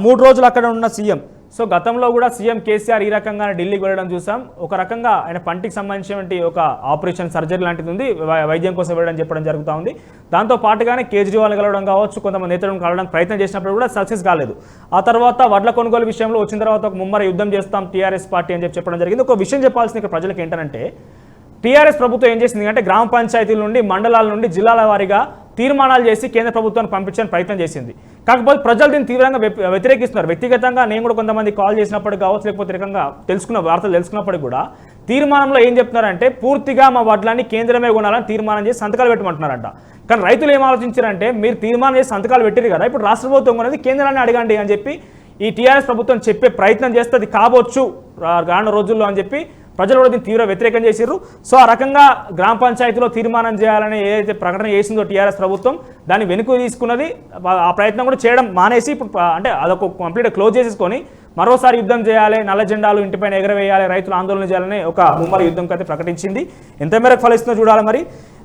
3 రోజులు అక్కడ ఉన్న సీఎం. సో గతంలో కూడా సీఎం కేసీఆర్ ఈ రకంగా ఢిల్లీకి వెళ్ళడం చూసాం. ఒక రకంగా ఆయన పంటికి సంబంధించినటువంటి ఒక ఆపరేషన్ సర్జరీ లాంటిది ఉంది, వైద్యం కోసం వెళ్ళడం చెప్పడం జరుగుతూ ఉంది. దాంతో పాటుగానే కేజ్రీవాల్ కలవడం కావచ్చు, కొంతమంది నేతలను కలవడానికి ప్రయత్నం చేసినప్పుడు కూడా సక్సెస్ కాలేదు. ఆ తర్వాత వడ్ల కొనుగోలు విషయంలో వచ్చిన తర్వాత ఒక ముమ్మర యుద్ధం చేస్తాం టీఆర్ఎస్ పార్టీ అని చెప్పడం జరిగింది. ఒక విషయం చెప్పాల్సింది ఇక్కడ ప్రజలకు ఏంటంటే, టీఆర్ఎస్ ప్రభుత్వం ఏం చేసింది అంటే, గ్రామ పంచాయతీల నుండి, మండలాల నుండి, జిల్లాల వారీగా తీర్మానాలు చేసి కేంద్ర ప్రభుత్వానికి పంపించడానికి ప్రయత్నం చేసింది. కాకపోతే ప్రజలు దీన్ని తీవ్రంగా వ్యతిరేకిస్తున్నారు. వ్యక్తిగతంగా నేను కూడా కొంతమంది కాల్ చేసినప్పటికీ కావచ్చు, లేకపోతే రకంగా వార్తలు తెలుసుకున్నప్పటికీ కూడా తీర్మానంలో ఏం చెప్తున్నారంటే పూర్తిగా మా వడ్లని కేంద్రమే కొనాలని తీర్మానం చేసి సంతకాలు పెట్టమంటున్నారంట. కానీ రైతులు ఏం ఆలోచించారంటే మీరు తీర్మానం చేసి సంతకాలు పెట్టారు కదా, ఇప్పుడు రాష్ట్ర ప్రభుత్వం కొనేది కేంద్రాన్ని అడగండి అని చెప్పి ఈ టీఆర్ఎస్ ప్రభుత్వం చెప్పే ప్రయత్నం చేస్తే అది కాబోచ్చు రానున్న రోజుల్లో అని చెప్పి ప్రజలు కూడా దీన్ని తీవ్ర వ్యతిరేకం చేశారు. సో ఆ రకంగా గ్రామ పంచాయతీలో తీర్మానం చేయాలని ఏదైతే ప్రకటన చేసిందో టీఆర్ఎస్ ప్రభుత్వం దాన్ని వెనుక తీసుకున్నది. ఆ ప్రయత్నం కూడా చేయడం మానేసి ఇప్పుడు అంటే అదొక కంప్లీట్గా క్లోజ్ చేసేసుకొని మరోసారి యుద్ధం చేయాలి, నల్ల జెండాలు ఇంటిపైన ఎగరవేయాలి, రైతులు ఆందోళన చేయాలని ఒక ముమ్మర యుద్ధంకి అయితే ప్రకటించింది. ఎంత మేరకు ఫలిస్తుందో చూడాలి. మరి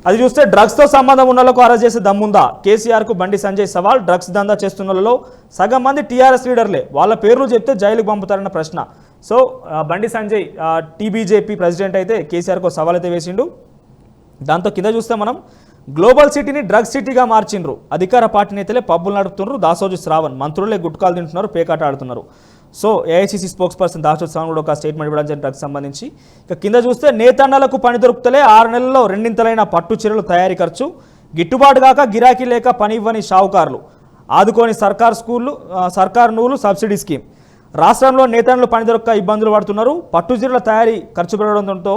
అది చూస్తే డ్రగ్స్తో సంబంధం ఉన్న వాళ్ళకు అరెస్ట్ చేసే దమ్ముందా? కేసీఆర్కు బండి సంజయ్ సవాల్. డ్రగ్స్ దందా చేస్తున్న వాళ్ళలో సగం మంది టీఆర్ఎస్ లీడర్లే, వాళ్ళ పేర్లు చెప్తే జైలుకు పంపుతారన్న ప్రశ్న. So Bandi Sanjay TBJP president అయితే కేసీఆర్కు సవాల్ అయితే వేసిండు. దాంతో కింద చూస్తే మనం గ్లోబల్ సిటీని డ్రగ్స్ సిటీగా మార్చిండ్రు, అధికార పార్టీ నేతలే పబ్బులు నడుపుతున్నారు, దాసోజు శ్రావణ్ మంత్రులే గుట్కాలు తింటున్నారు, పేకాట ఆడుతున్నారు. So AICC spokes person Dasoju Shravan కూడా ఒక స్టేట్మెంట్ ఇవ్వడం జరిగింది డ్రగ్స్ సంబంధించి. ఇక కింద చూస్తే నేతన్నలకు పని దొరుకుతలే, 6 నెలల్లో రెండింతలైన పట్టు చీరలు తయారీ ఖర్చు, గిట్టుబాటు కాక గిరాకీ లేక పని ఇవ్వని షావుకారులు, ఆదుకోని సర్కార్ నూలు సబ్సిడీ స్కీమ్. రాష్ట్రంలో నేతన్నలు పని దొరక్క ఇబ్బందులు పడుతున్నారు, పట్టు చీరల తయారీ ఖర్చు పెరగడంతో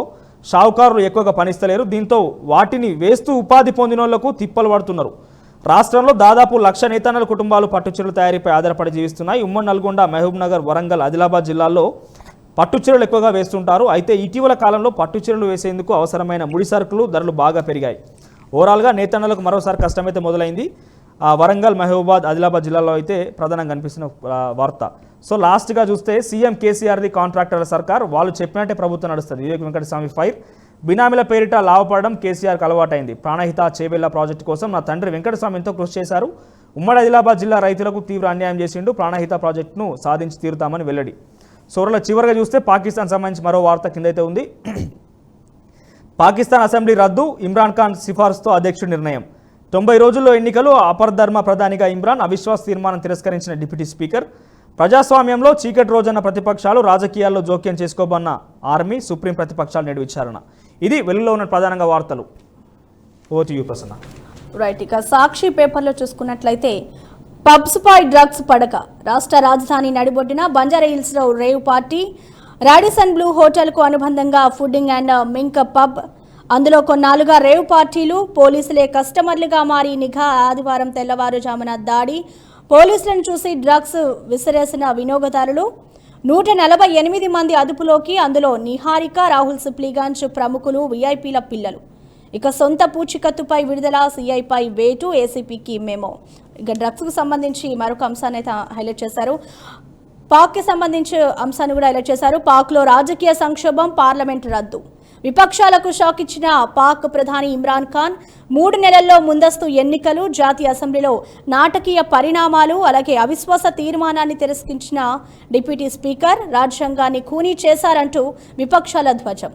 షావుకారులు ఎక్కువగా పనిస్తలేరు, దీంతో వాటిని వేస్తూ ఉపాధి పొందిన వాళ్లకు తిప్పలు పడుతున్నారు. రాష్ట్రంలో దాదాపు 1,00,000 నేతన్నల కుటుంబాలు పట్టుచీరల తయారీపై ఆధారపడి జీవిస్తున్నాయి. ఉమ్మడి నల్గొండ, మహబూబ్ నగర్, వరంగల్, ఆదిలాబాద్ జిల్లాల్లో పట్టుచీరలు ఎక్కువగా వేస్తుంటారు. అయితే ఇటీవల కాలంలో పట్టుచీరలు వేసేందుకు అవసరమైన ముడి సరుకులు ధరలు బాగా పెరిగాయి. ఓవరాల్గా నేతన్నలకు మరోసారి కష్టమైతే మొదలైంది. వరంగల్, మహబూబాద్, ఆదిలాబాద్ జిల్లాలో అయితే ప్రధానంగా కనిపిస్తున్న వార్త. సో లాస్ట్గా చూస్తే సీఎం కేసీఆర్ది కాంట్రాక్టర్ల సర్కార్, వాళ్ళు చెప్పినట్టే ప్రభుత్వం నడుస్తుంది. వివేక్ వెంకటస్వామి ఫైర్. బినామీల పేరిట లాభపడడం కేసీఆర్కి అలవాటైంది. ప్రాణహిత చేవెళ్ల ప్రాజెక్టు కోసం నా తండ్రి వెంకటస్వామి ఎంతో కృషి చేశారు. ఉమ్మడి ఆదిలాబాద్ జిల్లా రైతులకు తీవ్ర అన్యాయం చేసిండు. ప్రాణహిత ప్రాజెక్టును సాధించి తీరుతామని వెల్లడి. సోరల చివరిగా చూస్తే పాకిస్తాన్ సంబంధించి మరో వార్త కిందైతే ఉంది. పాకిస్తాన్ అసెంబ్లీ రద్దు, ఇమ్రాన్ ఖాన్ సిఫార్సుతో అధ్యక్షుడి నిర్ణయం. 90 రోజుల్లో ఎన్నికలు, అపరధర్మ ప్రధానిగా ఇమ్రాన్, అవిశ్వాస తీర్మానం తిరస్కరించిన డిప్యూటీ స్పీకర్. ప్రజాస్వామ్యంలో చీకటి రోజన్న ప్రతిపక్షాలు, రాజకీయాల్లో జోక్యం చేసుకోబన్న ఆర్మీ, సుప్రీం ప్రతిపక్షాలు నేడు విచారణ. ఇది వెలుగులో ఉన్న ప్రధానంగా వార్తలు. Vote you Prasanna. రైట్. ఇక సాక్షి పేపర్లో చూసుకున్నట్లయితే పబ్స్ పై డ్రగ్స్ పడక, రాష్ట్ర రాజధాని నడిబొడ్డున బంజారాహిల్స్లో రేవ్ పార్టీ, రాడిసన్ బ్లూ హోటల్కు అనుబంధంగా ఫుడ్డింగ్ అండ్ మింక్ పబ్, అందులో కొన్నాళ్ళుగా రేవ్ పార్టీలు, పోలీసులే కస్టమర్లుగా మారి నిఘా. ఆదివారం తెల్లవారుజామున దాడి, పోలీసులను చూసి డ్రగ్స్ విసిరేసిన వినియోగదారులు. 148 మంది అదుపులోకి, అందులో నిహారిక, రాహుల్ సిప్లీగంజ్ ప్రముఖులు, వీఐపీల పిల్లలు. ఇక సొంత పూచికత్తుపై విడుదల, సీఐపై వేటు, ఏసీపీకి మెమో. ఇక డ్రగ్స్కు సంబంధించి మరొక అంశాన్ని అయితే హైలైట్ చేశారు. పాక్కి సంబంధించి అంశాన్ని కూడా హైలైట్ చేశారు. పాక్లో రాజకీయ సంక్షోభం, పార్లమెంట్ రద్దు. విపక్షాలకు షాక్ ఇచ్చిన పాక్ ప్రధాని ఇమ్రాన్ ఖాన్. 3 నెలల్లో ముందస్తు ఎన్నికలు, జాతీయ అసెంబ్లీలో నాటకీయ పరిణామాలు, అలాగే అవిశ్వాస తీర్మానాన్ని తిరస్కరించిన డిప్యూటీ స్పీకర్. రాజ్యాంగాన్ని ఖూనీ చేశారంటూ విపక్షాల ధ్వజం.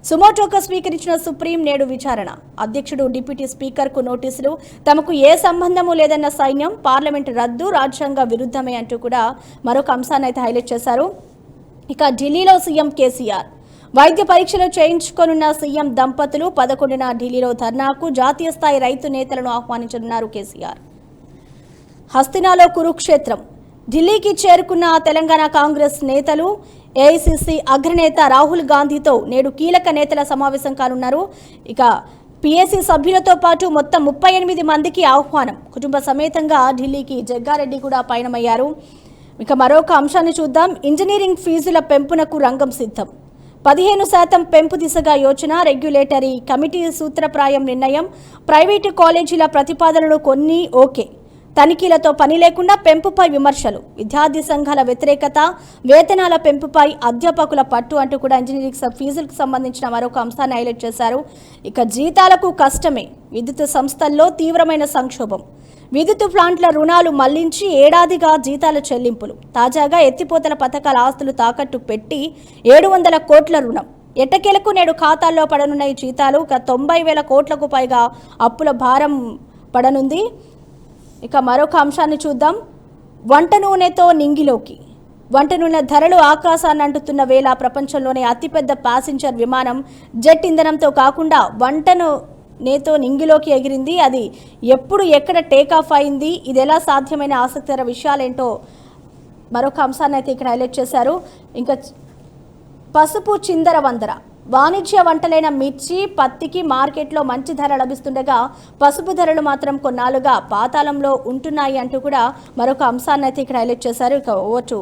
సుమోటోగా స్వీకరించిన సుప్రీం నేడు విచారణ. అధ్యక్షుడు, డిప్యూటీ స్పీకర్కు నోటీసులు. తమకు ఏ సంబంధము లేదన్న సైన్యం. పార్లమెంట్ రద్దు రాజ్యాంగ విరుద్ధమే అంటూ కూడా మరొక అంశాన్ని అయితే హైలైట్ చేశారు. ఇక ఢిల్లీలో సీఎం కేసీఆర్. వైద్య పరీక్షలు చేయించుకోనున్న సీఎం దంపతులు. 11న ఢిల్లీలో ధర్నాకు జాతీయ స్థాయి రైతు నేతలను ఆహ్వానించనున్నారు కేసీఆర్. హస్తినాలో కురుక్షేత్రం. ఢిల్లీకి చేరుకున్న తెలంగాణ కాంగ్రెస్ నేతలు. ఏఐసీసీ అగ్రనేత రాహుల్ గాంధీతో నేడు కీలక నేతల సమావేశం కానున్నారు. ఇక పీఏసీ సభ్యులతో పాటు మొత్తం 38 మందికి ఆహ్వానం. కుటుంబ సమేతంగా ఢిల్లీకి జగ్గారెడ్డి కూడా పయనమయ్యారు. ఇక మరొక అంశాన్ని చూద్దాం. ఇంజనీరింగ్ ఫీజుల పెంపునకు రంగం సిద్ధం. 15% పెంపు దిశగా యోచన. రెగ్యులేటరీ కమిటీ సూత్రప్రాయం నిర్ణయం. ప్రైవేటు కాలేజీల ప్రతిపాదనలు కొన్ని ఓకే. తనిఖీలతో పని లేకుండా పెంపుపై విమర్శలు. విద్యార్థి సంఘాల వ్యతిరేకత. వేతనాల పెంపుపై అధ్యాపకుల పట్టు అంటూ కూడా ఇంజనీరింగ్ ఫీజులకు సంబంధించిన మరొక అంశాన్ని హైలైట్ చేశారు. ఇక జీతాలకు కష్టమే. విద్యుత్ సంస్థల్లో తీవ్రమైన సంక్షోభం. విద్యుత్ ప్లాంట్ల రుణాలు మళ్లించి ఏడాదిగా జీతాల చెల్లింపులు. తాజాగా ఎత్తిపోతల పథకాల ఆస్తులు తాకట్టు పెట్టి 700 కోట్ల రుణం. ఎట్టకేలకు నేడు ఖాతాల్లో పడనున్న ఈ జీతాలు. 90,000 కోట్లకు పైగా అప్పుల భారం పడనుంది. ఇక మరొక అంశాన్ని చూద్దాం. వంట నూనెతో నింగిలోకి. వంట నూనె ధరలు ఆకాశాన్ని అంటుతున్న వేళ ప్రపంచంలోనే అతిపెద్ద ప్యాసింజర్ విమానం జెట్ ఇంధనంతో కాకుండా వంటను నేతో నింగిలోకి ఎగిరింది. అది ఎప్పుడు ఎక్కడ టేక్ ఆఫ్ అయింది, ఇది ఎలా సాధ్యమైన ఆసక్తికర విషయాలేంటో మరొక అంశాన్ని అయితే ఇక్కడ హైలైట్ చేశారు. ఇంకా పసుపు చిందర వందర, వాణిజ్య వంటలైన మిర్చి పత్తికి మార్కెట్లో మంచి ధర లభిస్తుండగా పసుపు ధరలు మాత్రం కొన్నాళ్ళుగా పాతాళంలో ఉంటున్నాయి అంటూ కూడా మరొక అంశాన్ని అయితే ఇక్కడ హైలైట్ చేశారు. ఇక ఓటు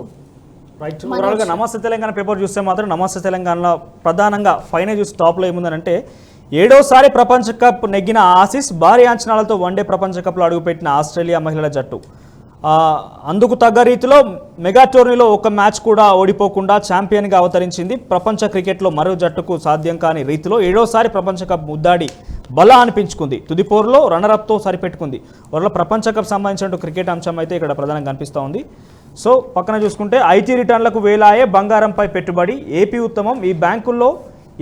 రైట్, ఓవరాల్గా నమస్తే తెలంగాణ పేపర్ చూస్తే మాత్రం నమస్తే తెలంగాణలో ప్రధానంగా పైన చూసి టాప్లో ఏముందనంటే 7వసారి ప్రపంచ కప్ నెగ్గిన ఆసీస్, భారీ అంచనాలతో వన్డే ప్రపంచ కప్లో అడుగుపెట్టిన ఆస్ట్రేలియా మహిళల జట్టు అందుకు తగ్గ రీతిలో మెగా టోర్నీలో ఒక మ్యాచ్ కూడా ఓడిపోకుండా ఛాంపియన్గా అవతరించింది. ప్రపంచ క్రికెట్లో మరో జట్టుకు సాధ్యం కాని రీతిలో 7వసారి ప్రపంచ కప్ ముద్దాడి బలా అనిపించుకుంది. తుదిపోరులో రన్నరప్తో సరిపెట్టుకుంది. వరలో ప్రపంచ కప్ సంబంధించిన క్రికెట్ అంశం అయితే ఇక్కడ ప్రధానంగా కనిపిస్తూ ఉంది. సో పక్కన చూసుకుంటే ఐటీ రిటర్న్లకు వేలాయే బంగారంపై పెట్టుబడి, ఏపీ ఉత్తమం, ఈ బ్యాంకుల్లో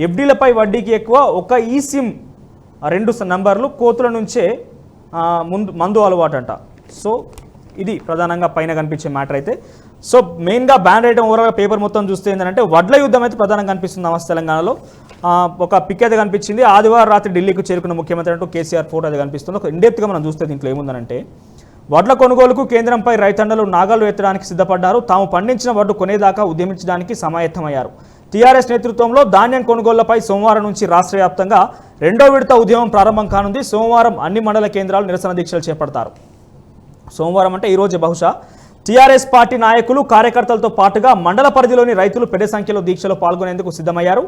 ఎఫ్డీలపై వడ్డీకి ఎక్కువ, ఒక ఈ సిమ్ 2 నంబర్లు, కోతుల నుంచే మందు అలవాటు అంట. సో ఇది ప్రధానంగా పైన కనిపించే మ్యాటర్ అయితే. సో మెయిన్గా బ్యాన్ రేయడం ఓవరాల్గా పేపర్ మొత్తం చూస్తే ఏంటంటే వడ్ల యుద్ధం అయితే ప్రధానంగా కనిపిస్తుంది నమస్తే తెలంగాణలో. ఒక పిక్ అయితే కనిపించింది. ఆదివారం రాత్రి ఢిల్లీకి చేరుకున్న ముఖ్యమంత్రి అంటూ కేసీఆర్ ఫోటో అయితే కనిపిస్తుంది. ఒక ఇండెప్త్గా మనం చూస్తే దీంట్లో ఏముందనంటే వడ్ల కొనుగోలుకు కేంద్రంపై రైతన్నలు నాగాలు ఎత్తడానికి సిద్ధపడ్డారు. తాము పండించిన వడ్లు కొనేదాకా ఉద్యమించడానికి సమాయత్తమయ్యారు. టీఆర్ఎస్ నేతృత్వంలో ధాన్యం కొనుగోళ్లపై సోమవారం నుంచి రాష్ట్ర వ్యాప్తంగా 2వ విడత ఉద్యమం ప్రారంభం కానుంది. సోమవారం అన్ని మండల కేంద్రాలు నిరసన దీక్షలు చేపడతారు. సోమవారం అంటే ఈరోజు బహుశా టీఆర్ఎస్ పార్టీ నాయకులు కార్యకర్తలతో పాటుగా మండల పరిధిలోని రైతులు పెద్ద సంఖ్యలో దీక్షలో పాల్గొనేందుకు సిద్ధమయ్యారు.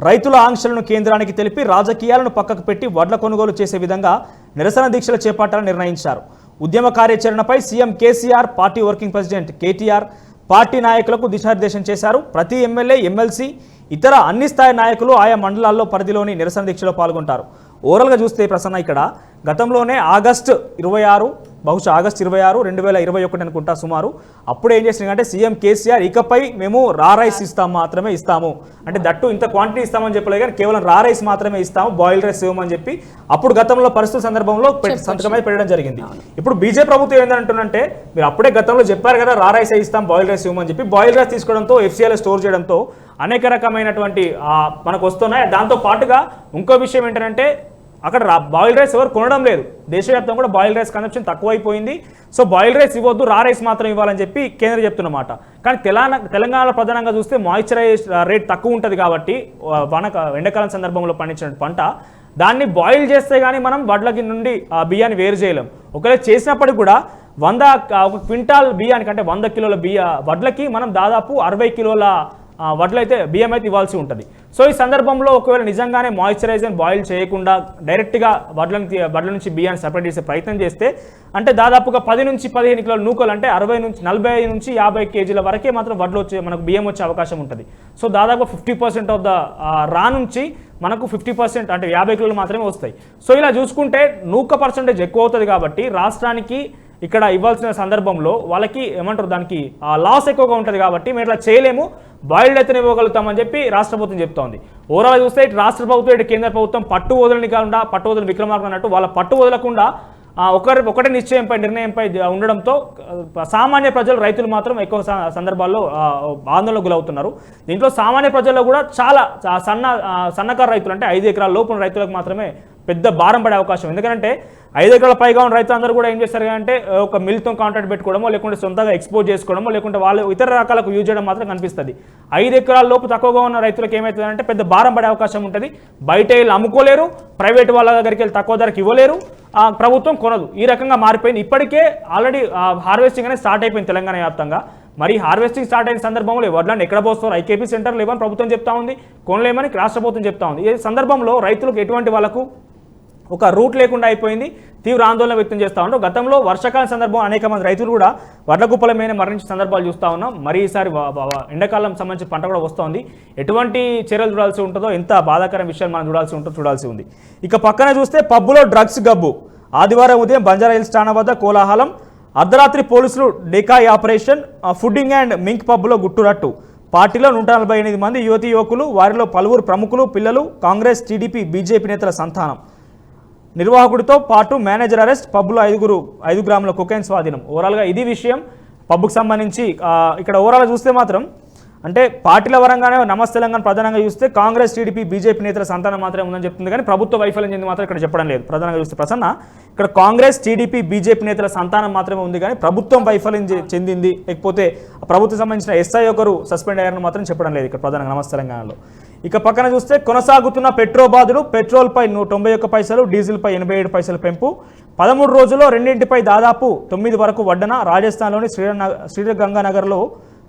రైతుల ఆంక్షలను కేంద్రానికి తెలిపి రాజకీయాలను పక్కకు పెట్టి వడ్ల కొనుగోలు చేసే విధంగా నిరసన దీక్షలు చేపట్టాలని నిర్ణయించారు. ఉద్యమ కార్యాచరణపై CM KCR, party working president KTR party నాయకులకు దిశానిర్దేశం చేశారు. ప్రతి ఎమ్మెల్యే, ఎమ్మెల్సీ, ఇతర అన్ని స్థాయి నాయకులు ఆయా మండలాల్లో పరిధిలోని నిరసన దీక్షలో పాల్గొంటారు. ఓవరాల్గా చూస్తే ప్రసన్న ఇక్కడ గతంలోనే ఆగస్టు 26, బహుశా ఆగస్టు 26, 2021 అనుకుంటా సుమారు, అప్పుడు ఏం చేసినారంటే సీఎం కేసీఆర్ ఇకపై మేము రా రైస్ మాత్రమే ఇస్తాము, అంటే దట్టు ఇంత క్వాంటిటీ ఇస్తామని చెప్పలేదు కానీ కేవలం రా రైస్ మాత్రమే ఇస్తాము, బాయిల్ రైస్ ఇవ్వమని చెప్పి అప్పుడు గతంలో పరిస్థితుల సందర్భంలో సంతకమై పెట్టడం జరిగింది. ఇప్పుడు బీజేపీ ప్రభుత్వం ఏంటంటుందంటే మీరు అప్పుడే గతంలో చెప్పారు కదా రా రైస్ ఇస్తాం, బాయిల్ రైస్ ఇవ్వమని చెప్పి బాయిల్ రైస్ తీసుకోవడంతో ఎఫ్సీఐలో స్టోర్ చేయడంతో అనేక రకమైనటువంటి మనకు వస్తున్నాయి. దాంతో పాటుగా ఇంకో విషయం ఏంటంటే అక్కడ బాయిల్ రైస్ ఎవరు కొనడం లేదు. దేశవ్యాప్తంగా కూడా బాయిల్ రైస్ కన్సంప్షన్ తక్కువైపోయింది. సో బాయిల్ రైస్ ఇవ్వద్దు, రా రైస్ మాత్రం ఇవ్వాలని చెప్పి కేంద్రం చెప్తున్నమాట. కానీ తెలంగాణలో ప్రధానంగా చూస్తే మాయిశ్చరైజ్ రేట్ తక్కువ ఉంటుంది కాబట్టి ఎండాకాలం సందర్భంలో పండించిన పంట దాన్ని బాయిల్ చేస్తే కానీ మనం వడ్లకి నుండి బియ్యాన్ని వేరు చేయలేం. ఒకవేళ చేసినప్పటికీ కూడా 1 క్వింటాల్ బియ్యానికి అంటే 100 కిలోల వడ్లకి మనం దాదాపు 60 కిలోల వడ్లైతే బియ్యం అయితే ఇవ్వాల్సి ఉంటుంది. సో ఈ సందర్భంలో ఒకవేళ నిజంగానే మాయిశ్చరైజర్ బాయిల్ చేయకుండా డైరెక్ట్గా వడ్ల నుంచి బియ్యాన్ని సపరేట్ చేసే ప్రయత్నం చేస్తే అంటే దాదాపుగా 10 నుంచి 15 కిలోల నూకలు అంటే 40 నుంచి 50 కేజీల వరకే మాత్రం వడ్లు వచ్చే మనకు బియ్యం వచ్చే అవకాశం ఉంటుంది. సో దాదాపు 50% ఆఫ్ ద రా నుంచి మనకు 50% అంటే 50 కిలోలు మాత్రమే వస్తాయి. సో ఇలా చూసుకుంటే నూక పర్సెంటేజ్ ఎక్కువ అవుతుంది కాబట్టి రాష్ట్రానికి ఇక్కడ ఇవ్వాల్సిన సందర్భంలో వాళ్ళకి ఏమంటారు దానికి లాస్ ఎక్కువగా ఉంటుంది కాబట్టి మేము ఇట్లా చేయలేము, బాయిల్డ్ అయితేనే ఇవ్వగలుగుతామని చెప్పి రాష్ట్ర ప్రభుత్వం చెప్తోంది. ఓవరాల్ చూస్తే ఇటు రాష్ట్ర ప్రభుత్వం ఇటు కేంద్ర ప్రభుత్వం పట్టు వదలని కాకుండా పట్టు వదలని విక్రమార్క అన్నట్టు వాళ్ళ పట్టు వదలకుండా ఒకటే నిర్ణయంపై ఉండడంతో సామాన్య ప్రజలు రైతులు మాత్రం ఎక్కువ సందర్భాల్లో ఆందోళనకు గురవుతున్నారు. దీంట్లో సామాన్య ప్రజల్లో కూడా చాలా సన్నకారు రైతులు అంటే 5 ఎకరాల లోపు రైతులకు మాత్రమే పెద్ద భారం పడే అవకాశం. ఎందుకంటే 5 ఎకరాల పైగా ఉన్న రైతులందరూ కూడా ఏం చేస్తారు అంటే ఒక మిల్తో కాంట్రాక్ట్ పెట్టుకోవడమో లేకుంటే సొంతంగా ఎక్స్పోర్ట్ చేసుకోవడమో లేకుంటే వాళ్ళు ఇతర రకాలకు యూజ్ చేయడం మాత్రం కనిపిస్తుంది. 5 ఎకరాల లోపు తక్కువగా ఉన్న రైతులకు ఏమవుతుందంటే పెద్ద భారం పడే అవకాశం ఉంటుంది. బయట వెళ్ళి అమ్ముకోలేరు, ప్రైవేట్ వాళ్ళ దగ్గరికి వెళ్ళి తక్కువ ధరకు ఇవ్వలేరు, ప్రభుత్వం కొనదు. ఈ రకంగా మారిపోయింది. ఇప్పటికే ఆల్రెడీ హార్వెస్టింగ్ అనేది స్టార్ట్ అయిపోయింది తెలంగాణ వ్యాప్తంగా. మరి హార్వెస్టింగ్ స్టార్ట్ అయిన సందర్భంలో వడ్లను ఎక్కడ పోస్తారు, ఐకేపీ సెంటర్లు లేవని ప్రభుత్వం చెప్తా ఉంది, కొనలేమని రాష్ట్ర ప్రభుత్వం చెప్తా ఉంది. ఈ సందర్భంలో రైతులకు ఎటువంటి వాళ్ళకు ఒక రూట్ లేకుండా అయిపోయింది, తీవ్ర ఆందోళన వ్యక్తం చేస్తూ ఉంటారు. గతంలో వర్షాకాలం సందర్భం అనేక మంది రైతులు కూడా వడ్ల కుప్పల మీద మరణించిన సందర్భాలు చూస్తూ ఉన్నాం. మరి ఈసారి ఎండాకాలం సంబంధించిన పంట కూడా వస్తుంది. ఎటువంటి చర్యలు చూడాల్సి ఉంటుందో, ఎంత బాధాకర విషయాలు మనం చూడాల్సి ఉంది. ఇక పక్కన చూస్తే పబ్బులో డ్రగ్స్ గబ్బు. ఆదివారం ఉదయం బంజారాహిల్స్ ఠాణా వద్ద కోలాహలం, అర్ధరాత్రి పోలీసులు డేకాయ్ ఆపరేషన్, ఫుడ్డింగ్ అండ్ మింక్ పబ్లో గుట్టురట్టు. పార్టీలో 148 మంది యువతీ యువకులు, వారిలో పలువురు ప్రముఖులు, పిల్లలు, కాంగ్రెస్, టీడీపీ, బీజేపీ నేతల సంతానం. నిర్వాహకుడితో పాటు మేనేజర్ అరెస్ట్, పబ్లో 5 గ్రాముల కొకైన్ స్వాధీనం. ఓవరాల్గా ఇది విషయం పబ్కు సంబంధించి. ఇక్కడ ఓవరాల్గా చూస్తే మాత్రం అంటే పార్టీల పరంగానే నమస్తే తెలంగాణ ప్రధానంగా చూస్తే కాంగ్రెస్ టీడీపీ బీజేపీ నేతల సంతానం మాత్రమే ఉందని చెప్తుంది, కానీ ప్రభుత్వ వైఫల్యం చెంది మాత్రం ఇక్కడ చెప్పడం లేదు. ప్రధానంగా చూస్తే ప్రసన్న ఇక్కడ కాంగ్రెస్ టీడీపీ బీజేపీ నేతల సంతానం మాత్రమే ఉంది, కానీ ప్రభుత్వం వైఫల్యం చెందింది లేకపోతే ప్రభుత్వం సంబంధించిన ఎస్ఐ ఒకరు సస్పెండ్ అయ్యారని మాత్రం చెప్పడం లేదు ఇక్కడ ప్రధానంగా నమస్తే తెలంగాణలో. ఇక పక్కన చూస్తే కొనసాగుతున్న పెట్రోబాదులు, పెట్రోల్పై 91 పైసలు, డీజిల్పై 87 పైసలు పెంపు, 13 రోజుల్లో రెండింటిపై దాదాపు 9 వరకు వడ్డన. రాజస్థాన్లోని శ్రీగంగానగర్లో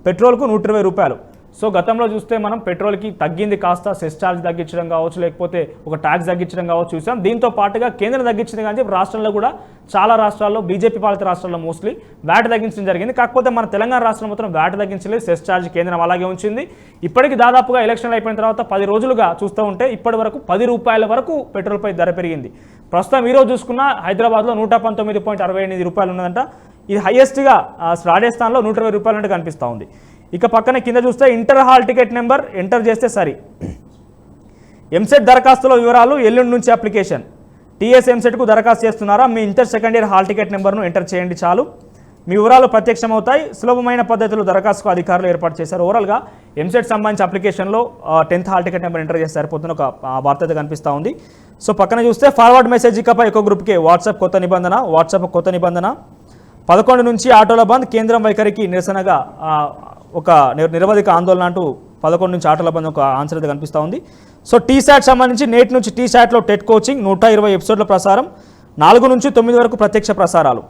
పెట్రోల్కు 120 రూపాయలు. సో గతంలో చూస్తే మనం పెట్రోల్కి తగ్గింది కాస్త సెస్ ఛార్జ్ తగ్గించడం కావచ్చు, లేకపోతే ఒక ట్యాక్స్ తగ్గించడం కావచ్చు చూసాం. దీంతో పాటుగా కేంద్రం తగ్గించింది కానీ రాష్ట్రంలో కూడా చాలా రాష్ట్రాల్లో బీజేపీ పాలిత రాష్ట్రాల్లో మోస్ట్లీ వ్యాట్ తగ్గించడం జరిగింది. కాకపోతే మన తెలంగాణ రాష్ట్రం మాత్రం వ్యాట్ తగ్గించలేదు, సెస్ ఛార్జ్ కేంద్రం అలాగే ఉంచింది. ఇప్పటికి దాదాపుగా ఎలక్షన్లు అయిపోయిన తర్వాత 10 రోజులుగా చూస్తూ ఉంటే ఇప్పటి వరకు 10 రూపాయల వరకు పెట్రోల్పై ధర పెరిగింది. ప్రస్తుతం ఈరోజు చూసుకున్న హైదరాబాద్లో 119.68 రూపాయలు ఉన్నదంట. ఇది హైయెస్ట్గా రాజస్థాన్లో 120 రూపాయలు అంటే కనిపిస్తూ ఉంది. ఇక పక్కన కింద చూస్తే inter hall ticket number enter చేస్తే సరి. ఎంసెట్ దరఖాస్తుల వివరాలు ఎల్లుండి నుంచి అప్లికేషన్. టీఎస్ ఎంసెట్కు దరఖాస్తు చేస్తున్నారా? మీ inter second year hall ticket నెంబర్ను ఎంటర్ చేయండి చాలు, మీ వివరాలు ప్రత్యక్షమవుతాయి. సులభమైన పద్ధతిలో దరఖాస్తుకు అధికారులు ఏర్పాటు చేశారు. ఓవరాల్గా ఎంసెట్ సంబంధించి అప్లికేషన్లో 10th hall ticket number enter చేస్తే సరిపోతున్న ఒక వార్త అయితే కనిపిస్తూ ఉంది. సో పక్కన చూస్తే ఫార్వర్డ్ మెసేజ్ ఇకపై ఒక గ్రూప్కే వాట్సాప్ కొత్త నిబంధన 11 నుంచి ఆటోల బంద్, కేంద్రం వైఖరికి నిరసనగా ఒక నిరవధిక ఆందోళన అంటూ 11 నుంచి ఆటోల బంద్ ఒక ఆన్సర్ అయితే కనిపిస్తూ ఉంది. సో టీశాట్ సంబంధించి నేటి నుంచి టీశాట్లో టెట్ కోచింగ్ 120 ఎపిసోడ్ల ప్రసారం, 4 నుంచి 9 వరకు ప్రత్యక్ష ప్రసారాలు.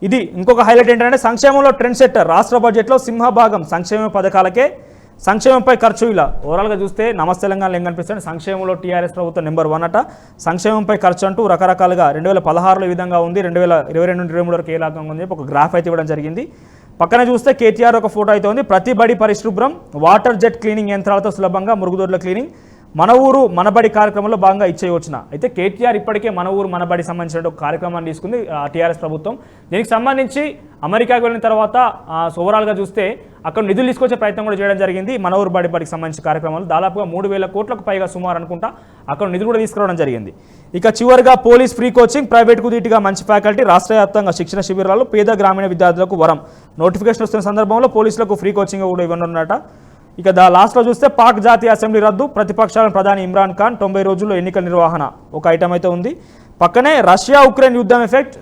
ఇది ఇంకొక హైలైట్ ఏంటంటే సంక్షేమంలో ట్రెండ్ సెట్టర్, రాష్ట్ర బడ్జెట్లో సింహభాగం సంక్షేమ పథకాలకే, సంక్షేమంపై ఖర్చు. ఇలా ఓవరాల్గా చూస్తే నమస్తే తెలంగాణలో ఏం కనిపిస్తుంది, సంక్షేమంలో టీఆర్ఎస్ ప్రభుత్వం నెంబర్ 1 అట. సంక్షేమంపై ఖర్చు అంటూ రకరకాలుగా 2016లో ఈ విధంగా ఉంది, 2022 నుండి 23 వరకు ఏ రకంగా ఉంది ఒక గ్రాఫ్ అయితే ఇవ్వడం జరిగింది. పక్కన చూస్తే కేటీఆర్ ఒక ఫోటో అయితే ఉంది. ప్రతి బడి పరిశుభ్రం, వాటర్ జెట్ క్లీనింగ్ యంత్రాలతో సులభంగా మురుగుదొడ్ల క్లీనింగ్, మన ఊరు మనబడి కార్యక్రమంలో భాగంగా ఇచ్చేయవచ్చున. అయితే కేటీఆర్ ఇప్పటికే మన ఊరు మనబడి సంబంధించిన ఒక కార్యక్రమాన్ని తీసుకుంది టీఆర్ఎస్ ప్రభుత్వం. దీనికి సంబంధించి అమెరికాకు వెళ్ళిన తర్వాత ఓవరాల్గా చూస్తే అక్కడ నిధులు తీసుకొచ్చే ప్రయత్నం కూడా చేయడం జరిగింది. మన ఊరు బడికి సంబంధించిన కార్యక్రమాలు దాదాపుగా 3000 కోట్లకు పైగా సుమారు అనుకుంటా అక్కడ నిధులు కూడా తీసుకురావడం జరిగింది. ఇక చివరిగా పోలీస్ ఫ్రీ కోచింగ్, ప్రైవేట్కు ధీటుగా మంచి ఫ్యాకల్టీ, రాష్ట్ర వ్యాప్తంగా శిక్షణ శిబిరాలు, పేద గ్రామీణ విద్యార్థులకు వరం. నోటిఫికేషన్ వస్తున్న సందర్భంలో పోలీసులకు ఫ్రీ కోచింగ్ కూడా ఇవ్వనున్నట. ఇక లాస్ట్లో చూస్తే పాక్ జాతీయ అసెంబ్లీ రద్దు, ప్రతిపక్షాలను ప్రధాని ఇమ్రాన్ ఖాన్ 90 రోజుల్లో ఎన్నికల నిర్వహణ ఒక ఐటమ్ అయితే ఉంది. పక్కనే రష్యా ఉక్రెయిన్ యుద్ధం ఎఫెక్ట్,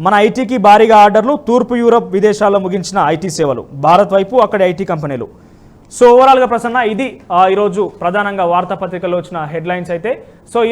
మన ఐటీకి భారీగా ఆర్డర్లు, తూర్పు యూరప్ విదేశాల్లో ముగించిన ఐటీ సేవలు, భారత్ వైపు అక్కడి ఐటీ కంపెనీలు. సో ఓవరాల్గా ప్రసన్న ఇది ఈరోజు ప్రధానంగా వార్తాపత్రికల్లో వచ్చిన హెడ్లైన్స్ అయితే. సో